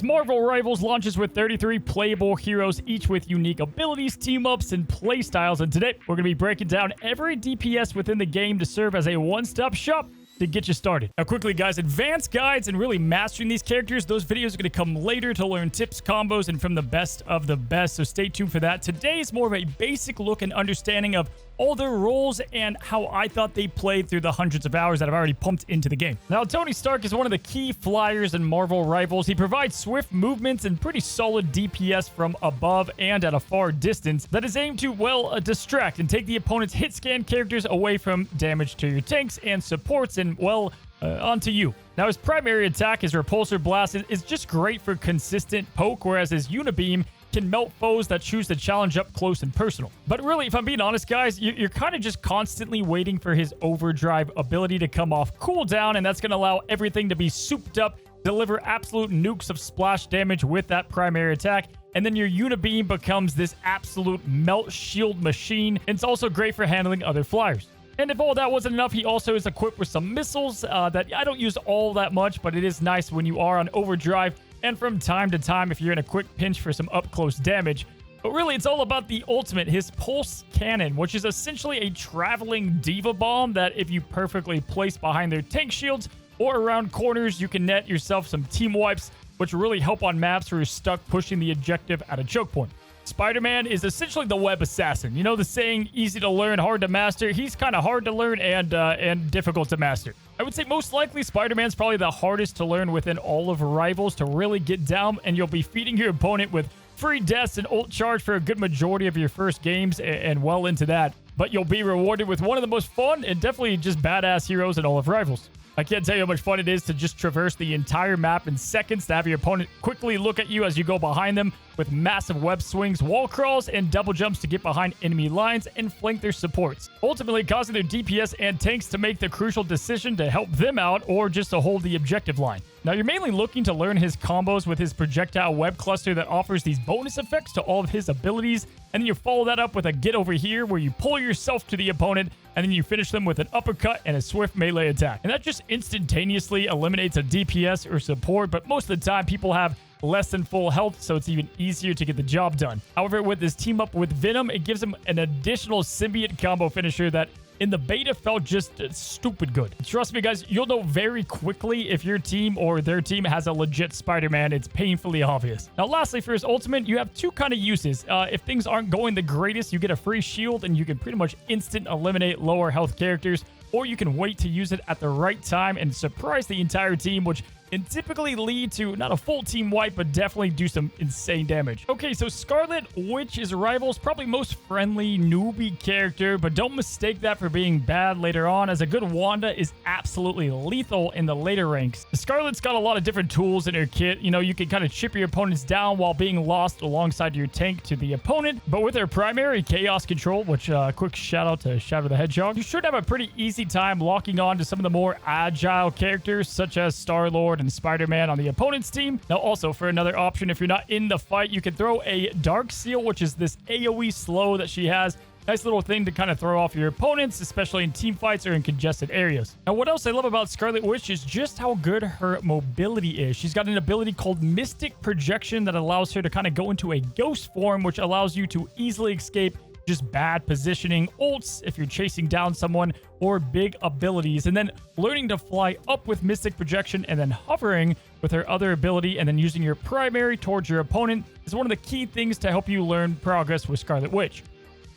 Marvel Rivals launches with 33 playable heroes, each with unique abilities, team-ups, and playstyles. And today, we're going to be breaking down every DPS within the game to serve as a one-stop shop to get you started. Now, quickly, guys, advanced guides and really mastering these characters, those videos are going to come later to learn tips, combos, and from the best of the best, so stay tuned for that. Today is more of a basic look and understanding of all their roles and how I thought they played through the hundreds of hours that I've already pumped into the game. Now, Tony Stark is one of the key flyers in Marvel Rivals. He provides swift movements and pretty solid DPS from above and at a far distance that is aimed to, well, distract and take the opponent's hit scan characters away from damage to your tanks and supports and, well, onto you. Now, his primary attack, his Repulsor Blast, is just great for consistent poke, whereas his Unibeam can melt foes that choose to challenge up close and personal. But really, if I'm being honest, guys, you're kind of just constantly waiting for his Overdrive ability to come off cooldown, and that's going to allow everything to be souped up, deliver absolute nukes of splash damage with that primary attack, and then your Unibeam becomes this absolute melt shield machine, and it's also great for handling other flyers. And if all that wasn't enough, he also is equipped with some missiles that I don't use all that much, but it is nice when you are on overdrive and from time to time if you're in a quick pinch for some up-close damage. But really, it's all about the ultimate, his Pulse Cannon, which is essentially a traveling Diva Bomb that if you perfectly place behind their tank shields or around corners, you can net yourself some team wipes, which really help on maps where you're stuck pushing the objective at a choke point. Spider-Man is essentially the web assassin. You know the saying, easy to learn, hard to master? He's kind of hard to learn and difficult to master. I would say most likely Spider-Man's probably the hardest to learn within all of Rivals to really get down, and you'll be feeding your opponent with free deaths and ult charge for a good majority of your first games and well into that. But you'll be rewarded with one of the most fun and definitely just badass heroes in all of Rivals. I can't tell you how much fun it is to just traverse the entire map in seconds, to have your opponent quickly look at you as you go behind them with massive web swings, wall crawls, and double jumps to get behind enemy lines and flank their supports, ultimately causing their DPS and tanks to make the crucial decision to help them out or just to hold the objective line. Now, you're mainly looking to learn his combos with his projectile web cluster that offers these bonus effects to all of his abilities, and then you follow that up with a get over here where you pull yourself to the opponent and then you finish them with an uppercut and a swift melee attack. And that just instantaneously eliminates a DPS or support, but most of the time people have less than full health, so it's even easier to get the job done. However, with this team up with Venom, it gives him an additional symbiote combo finisher that in the beta felt just stupid good. Trust me, guys, you'll know very quickly if your team or their team has a legit Spider-Man. It's painfully obvious. Now, lastly, for his ultimate, you have two kind of uses. If things aren't going the greatest, you get a free shield and you can pretty much instant eliminate lower health characters, or you can wait to use it at the right time and surprise the entire team, which can typically lead to not a full team wipe, but definitely do some insane damage. Okay, so Scarlet Witch is Rivals' probably most friendly newbie character, but don't mistake that for being bad later on, as a good Wanda is absolutely lethal in the later ranks. Scarlet's got a lot of different tools in her kit. You know, you can kind of chip your opponents down while being lost alongside your tank to the opponent, but with her primary Chaos Control, which quick shout out to Shadow the Hedgehog, you should have a pretty easy time locking on to some of the more agile characters such as Star-Lord and Spider-Man on the opponent's team. Now, also for another option, if you're not in the fight, you can throw a Dark Seal, which is this AoE slow that she has. Nice little thing to kind of throw off your opponents, especially in team fights or in congested areas. Now, what else I love about Scarlet Witch is just how good her mobility is. She's got an ability called Mystic Projection that allows her to kind of go into a ghost form, which allows you to easily escape just bad positioning, ults if you're chasing down someone, or big abilities. And then learning to fly up with Mystic Projection and then hovering with her other ability and then using your primary towards your opponent is one of the key things to help you learn progress with Scarlet Witch.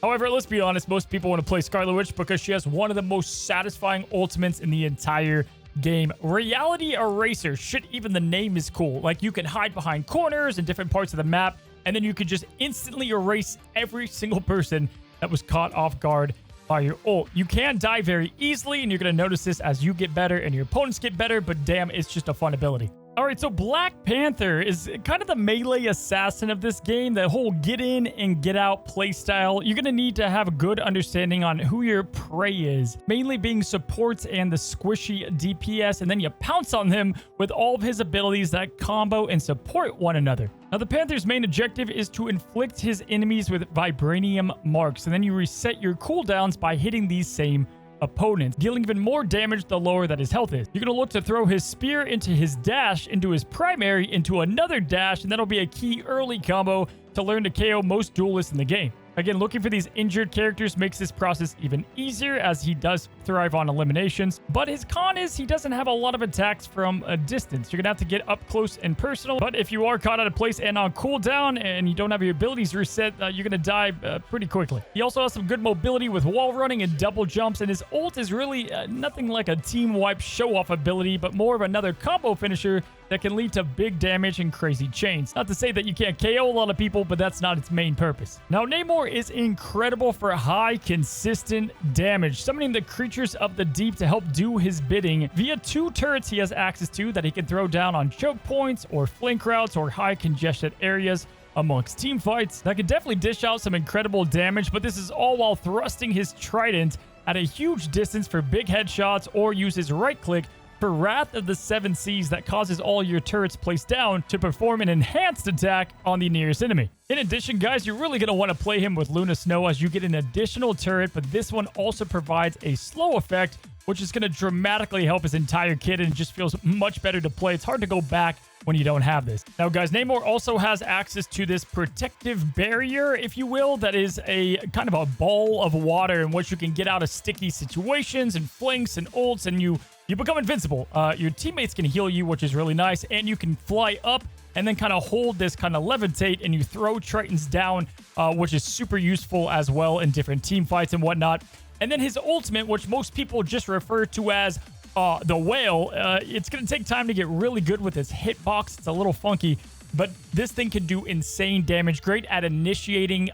However, let's be honest, most people want to play Scarlet Witch because she has one of the most satisfying ultimates in the entire game. Reality Eraser. Shit, even the name is cool. Like, you can hide behind corners and different parts of the map, and then you could just instantly erase every single person that was caught off guard by your ult. You can die very easily, and you're going to notice this as you get better and your opponents get better, but damn, it's just a fun ability. All right, so Black Panther is kind of the melee assassin of this game. The whole get in and get out playstyle. You're going to need to have a good understanding on who your prey is, mainly being supports and the squishy DPS, and then you pounce on them with all of his abilities that combo and support one another. Now, the Panther's main objective is to inflict his enemies with vibranium marks, and then you reset your cooldowns by hitting these same opponents, dealing even more damage the lower that his health is. You're going to look to throw his spear into his dash, into his primary, into another dash, and that'll be a key early combo to learn to KO most duelists in the game. Again, looking for these injured characters makes this process even easier as he does thrive on eliminations. But his con is he doesn't have a lot of attacks from a distance. You're going to have to get up close and personal. But if you are caught out of place and on cooldown and you don't have your abilities reset, you're going to die pretty quickly. He also has some good mobility with wall running and double jumps. And his ult is really nothing like a team wipe show-off ability, but more of another combo finisher that can lead to big damage and crazy chains. Not to say that you can't KO a lot of people, but that's not its main purpose. Now, Namor is incredible for high, consistent damage, summoning the creatures of the deep to help do his bidding via 2 turrets he has access to that he can throw down on choke points or flank routes or high congested areas amongst team fights. That can definitely dish out some incredible damage, but this is all while thrusting his trident at a huge distance for big headshots or use his right click for Wrath of the Seven Seas that causes all your turrets placed down to perform an enhanced attack on the nearest enemy. In addition, guys, you're really going to want to play him with Luna Snow as you get an additional turret, but this one also provides a slow effect, which is going to dramatically help his entire kit and just feels much better to play. It's hard to go back when you don't have this. Now, guys, Namor also has access to this protective barrier, if you will, that is a kind of a ball of water in which you can get out of sticky situations and flanks and ults, and you become invincible. Your teammates can heal you, which is really nice, and you can fly up and then kind of hold this, kind of levitate, and you throw Tritons down, which is super useful as well in different team fights and whatnot. And then his ultimate, which most people just refer to as the whale, it's going to take time to get really good with his hitbox. It's a little funky, but this thing can do insane damage. Great at initiating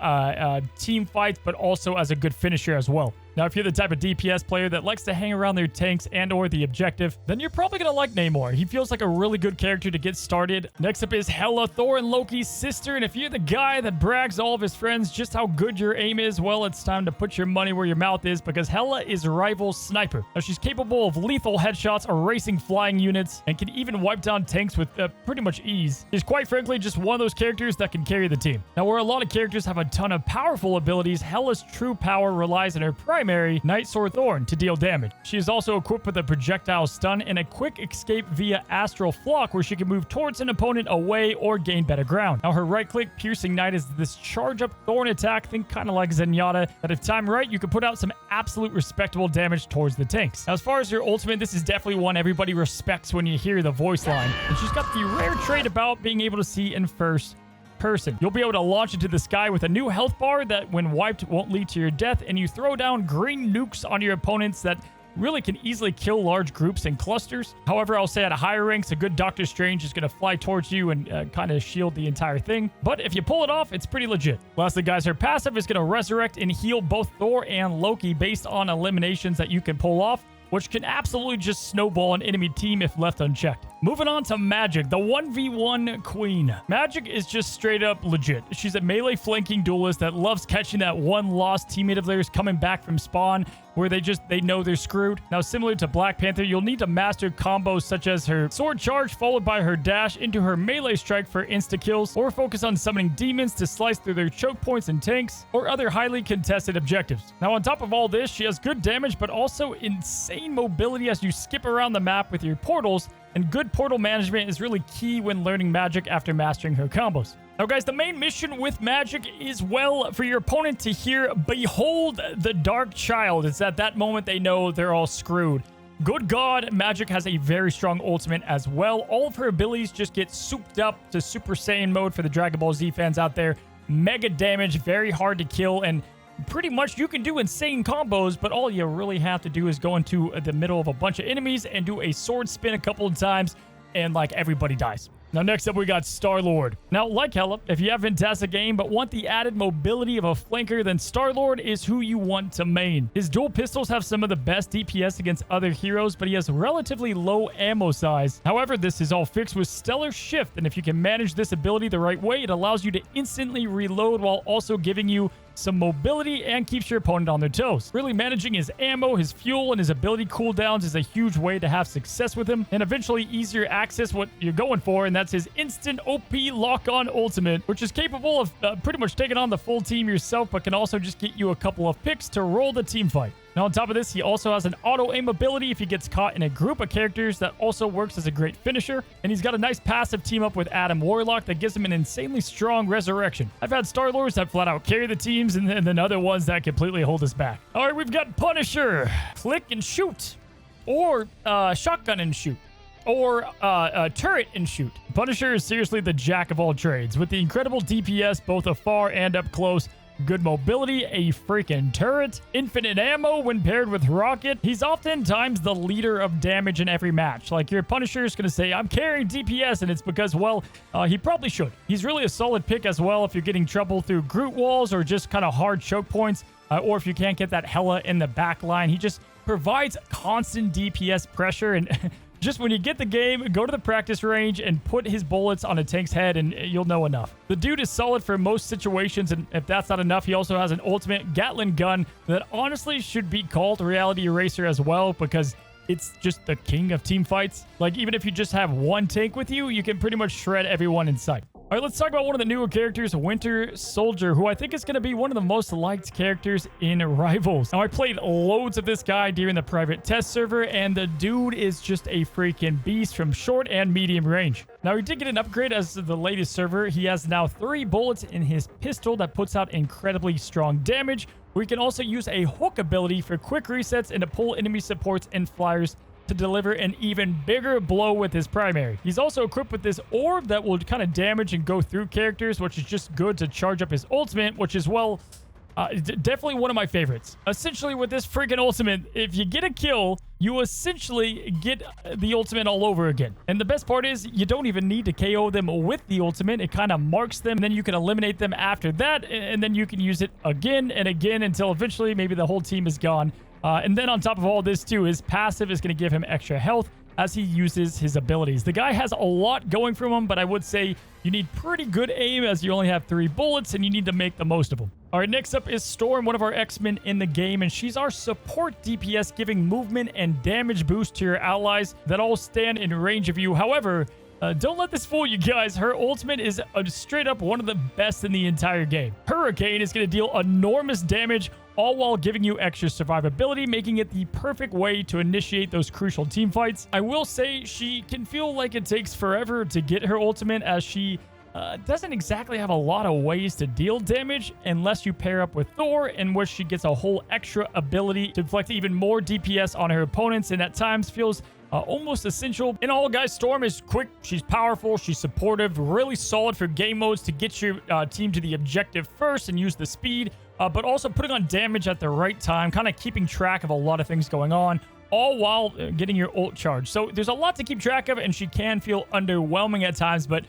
team fights, but also as a good finisher as well. Now, if you're the type of DPS player that likes to hang around their tanks and or the objective, then you're probably going to like Namor. He feels like a really good character to get started. Next up is Hela, Thor and Loki's sister. And if you're the guy that brags all of his friends just how good your aim is, well, it's time to put your money where your mouth is, because Hela is rival sniper. Now, she's capable of lethal headshots, erasing flying units, and can even wipe down tanks with pretty much ease. She's quite frankly just one of those characters that can carry the team. Now, where a lot of characters have a ton of powerful abilities, Hela's true power relies on her primary Night Sword Thorn to deal damage. She is also equipped with a projectile stun and a quick escape via Astral Flock, where she can move towards an opponent away or gain better ground. Now, her right click Piercing Knight is this charge up Thorn attack, think kind of like Zenyatta, that if timed right, you can put out some absolute respectable damage towards the tanks. Now, as far as her ultimate, this is definitely one everybody respects when you hear the voice line, and she's got the rare trait about being able to see in first person. You'll be able to launch into the sky with a new health bar that when wiped won't lead to your death, and you throw down green nukes on your opponents that really can easily kill large groups and clusters. However, I'll say at a higher ranks, a good Doctor Strange is going to fly towards you and kind of shield the entire thing. But if you pull it off, it's pretty legit. Lastly, guys, her passive is going to resurrect and heal both Thor and Loki based on eliminations that you can pull off, which can absolutely just snowball an enemy team if left unchecked. Moving on to Magik, the 1v1 queen. Magik is just straight up legit. She's a melee flanking duelist that loves catching that one lost teammate of theirs coming back from spawn where they know they're screwed. Now, similar to Black Panther, you'll need to master combos such as her sword charge followed by her dash into her melee strike for insta-kills, or focus on summoning demons to slice through their choke points and tanks, or other highly contested objectives. Now, on top of all this, she has good damage, but also insane mobility as you skip around the map with your portals, and good portal management is really key when learning Magik after mastering her combos. Now, guys, the main mission with Magik is, well, for your opponent to hear, "Behold the Dark Child." It's at that moment they know they're all screwed. Good God, Magik has a very strong ultimate as well. All of her abilities just get souped up to Super Saiyan mode for the Dragon Ball Z fans out there. Mega damage, very hard to kill, and pretty much you can do insane combos, but all you really have to do is go into the middle of a bunch of enemies and do a sword spin a couple of times, and like everybody dies. Now, next up, we got Star-Lord. Now, like Hela, if you have Fantastic Aim but want the added mobility of a flanker, then Star-Lord is who you want to main. His dual pistols have some of the best DPS against other heroes, but he has relatively low ammo size. However, this is all fixed with Stellar Shift, and if you can manage this ability the right way, it allows you to instantly reload while also giving you some mobility and keeps your opponent on their toes. Really managing his ammo, his fuel, and his ability cooldowns is a huge way to have success with him and eventually easier access what you're going for, and that's his instant OP lock-on ultimate, which is capable of pretty much taking on the full team yourself, but can also just get you a couple of picks to roll the team fight. Now, on top of this, he also has an auto-aim ability if he gets caught in a group of characters that also works as a great finisher. And he's got a nice passive team up with Adam Warlock that gives him an insanely strong resurrection. I've had Star-Lords that flat out carry the teams and then other ones that completely hold us back. All right, we've got Punisher. Click and shoot. Or shotgun and shoot. Or turret and shoot. Punisher is seriously the jack of all trades. With the incredible DPS both afar and up close, good mobility, a freaking turret, infinite ammo when paired with rocket. He's oftentimes the leader of damage in every match. Like, your Punisher is going to say, I'm carrying DPS, and it's because, well, he probably should. He's really a solid pick as well if you're getting trouble through Groot walls or just kind of hard choke points, or if you can't get that Hela in the back line. He just provides constant DPS pressure, and just when you get the game, go to the practice range and put his bullets on a tank's head and you'll know enough. The dude is solid for most situations, and if that's not enough, he also has an ultimate Gatling gun that honestly should be called Reality Eraser as well, because it's just the king of team fights. Like, even if you just have one tank with you, you can pretty much shred everyone in sight. All right, let's talk about one of the newer characters, Winter Soldier, who I think is going to be one of the most liked characters in Rivals. Now, I played loads of this guy during the private test server, and the dude is just a freaking beast from short and medium range. Now, he did get an upgrade as the latest server. He has now 3 bullets in his pistol that puts out incredibly strong damage. We can also use a hook ability for quick resets and to pull enemy supports and flyers to deliver an even bigger blow with his primary. He's also equipped with this orb that will kind of damage and go through characters, which is just good to charge up his ultimate, which is, well, definitely one of my favorites. Essentially, with this freaking ultimate, if you get a kill, you essentially get the ultimate all over again. And the best part is, you don't even need to KO them with the ultimate. It kind of marks them, and then you can eliminate them after that, and then you can use it again and again until eventually maybe the whole team is gone. And then on top of all this too, his passive is going to give him extra health as he uses his abilities. The guy has a lot going for him, but I would say you need pretty good aim as you only have 3 bullets and you need to make the most of them. All right, next up is Storm, one of our X-Men in the game, and she's our support DPS, giving movement and damage boost to your allies that all stand in range of you. However, don't let this fool you guys. Her ultimate is straight up one of the best in the entire game. Hurricane is going to deal enormous damage, all while giving you extra survivability, making it the perfect way to initiate those crucial team fights. I will say she can feel like it takes forever to get her ultimate, as she doesn't exactly have a lot of ways to deal damage unless you pair up with Thor, in which she gets a whole extra ability to inflict even more DPS on her opponents, and at times feels almost essential. In all, guys, Storm is quick, she's powerful, she's supportive, really solid for game modes to get your team to the objective first and use the speed, but also putting on damage at the right time, kind of keeping track of a lot of things going on, all while getting your ult charge. So there's a lot to keep track of, and she can feel underwhelming at times, but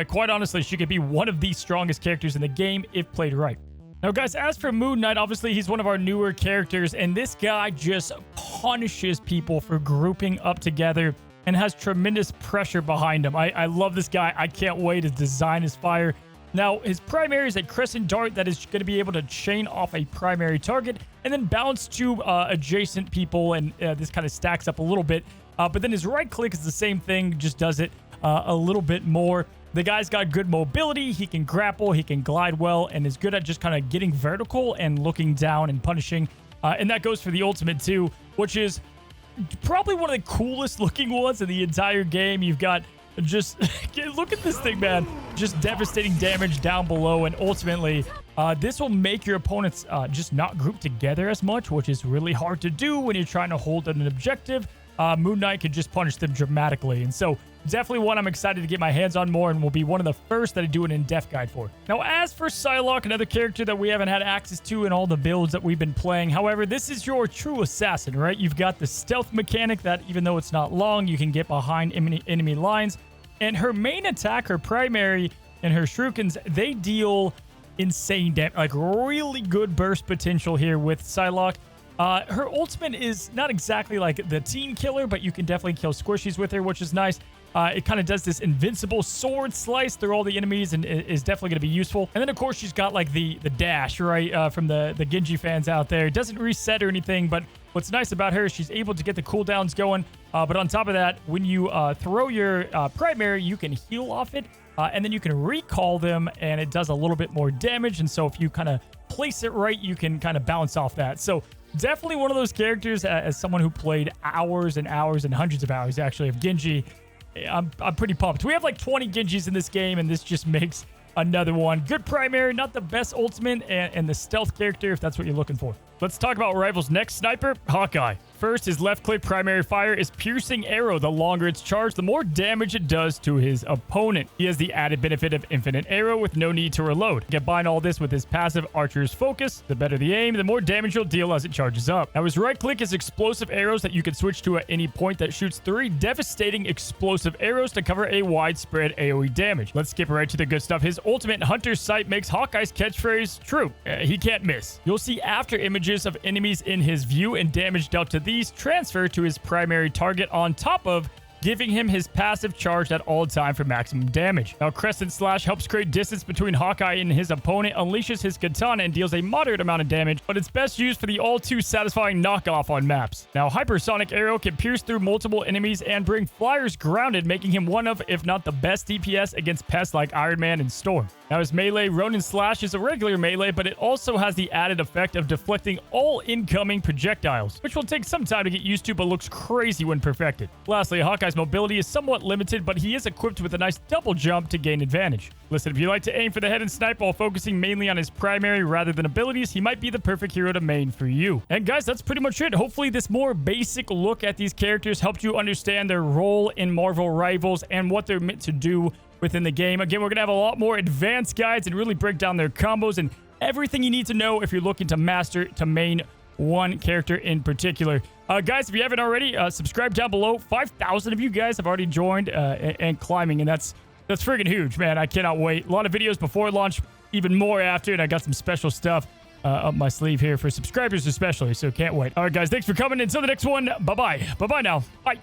quite honestly, she could be one of the strongest characters in the game if played right. Now, guys, as for Moon Knight, obviously he's one of our newer characters, and this guy just punishes people for grouping up together and has tremendous pressure behind him. I love this guy. I can't wait to design his fire. Now, his primary is a crescent dart that is going to be able to chain off a primary target and then bounce to adjacent people, and this kind of stacks up a little bit. But then his right click is the same thing, just does it a little bit more. The guy's got good mobility, he can grapple, he can glide well, and is good at just kind of getting vertical and looking down and punishing. And that goes for the ultimate too, which is probably one of the coolest looking ones in the entire game. You've got just, look at this thing, man. Just devastating damage down below, and ultimately, this will make your opponents just not group together as much, which is really hard to do when you're trying to hold an objective. Moon Knight can just punish them dramatically, and so definitely one I'm excited to get my hands on more, and will be one of the first that I do an in-depth guide for. Now, as for Psylocke, another character that we haven't had access to in all the builds that we've been playing. However, this is your true assassin, right? You've got the stealth mechanic that, even though it's not long, you can get behind enemy lines. And her main attack, her primary, and her shurikens, they deal insane damage, like really good burst potential here with Psylocke. Her ultimate is not exactly like the team killer, but you can definitely kill squishies with her, which is nice. It kind of does this invincible sword slice through all the enemies, and is definitely going to be useful. And then, of course, she's got like the dash, right, from the Genji fans out there. It doesn't reset or anything, but what's nice about her is she's able to get the cooldowns going. But on top of that, when you throw your primary, you can heal off it, and then you can recall them, and it does a little bit more damage. And so if you kind of place it right, you can kind of bounce off that. So definitely one of those characters, as someone who played hours and hours and hundreds of hours, actually, of Genji, I'm pretty pumped. We have like 20 Genjis in this game, and this just makes another one. Good primary, not the best ultimate, and the stealth character, if that's what you're looking for. Let's talk about Rival's next sniper, Hawkeye. First, his left-click primary fire is Piercing Arrow. The longer it's charged, the more damage it does to his opponent. He has the added benefit of Infinite Arrow with no need to reload. Combine all this with his passive Archer's Focus. The better the aim, the more damage you'll deal as it charges up. Now, his right-click is Explosive Arrows that you can switch to at any point that shoots 3 devastating explosive arrows to cover a widespread AoE damage. Let's skip right to the good stuff. His ultimate Hunter's Sight makes Hawkeye's catchphrase true. He can't miss. You'll see after images of enemies in his view, and damage dealt to these transfer to his primary target on top of giving him his passive charged at all time for maximum damage. Now, Crescent Slash helps create distance between Hawkeye and his opponent, unleashes his katana, and deals a moderate amount of damage, but it's best used for the all too satisfying knockoff on maps. Now, Hypersonic Arrow can pierce through multiple enemies and bring flyers grounded, making him one of, if not the best DPS against pests like Iron Man and Storm. Now, his melee Ronin Slash is a regular melee, but it also has the added effect of deflecting all incoming projectiles, which will take some time to get used to, but looks crazy when perfected. Lastly, Hawkeye's mobility is somewhat limited, but he is equipped with a nice double jump to gain advantage. Listen, if you like to aim for the head and snipe while focusing mainly on his primary rather than abilities, he might be the perfect hero to main for you. And guys, that's pretty much it. Hopefully this more basic look at these characters helped you understand their role in Marvel Rivals and what they're meant to do within the game. Again, we're going to have a lot more advanced guides and really break down their combos and everything you need to know if you're looking to master to main one character in particular. Guys, if you haven't already, subscribe down below. 5,000 of you guys have already joined and climbing, and that's friggin' huge, man. I cannot wait. A lot of videos before launch, even more after, and I got some special stuff up my sleeve here for subscribers especially, so can't wait. All right, guys, thanks for coming. Until the next one, bye-bye. Bye-bye now. Bye.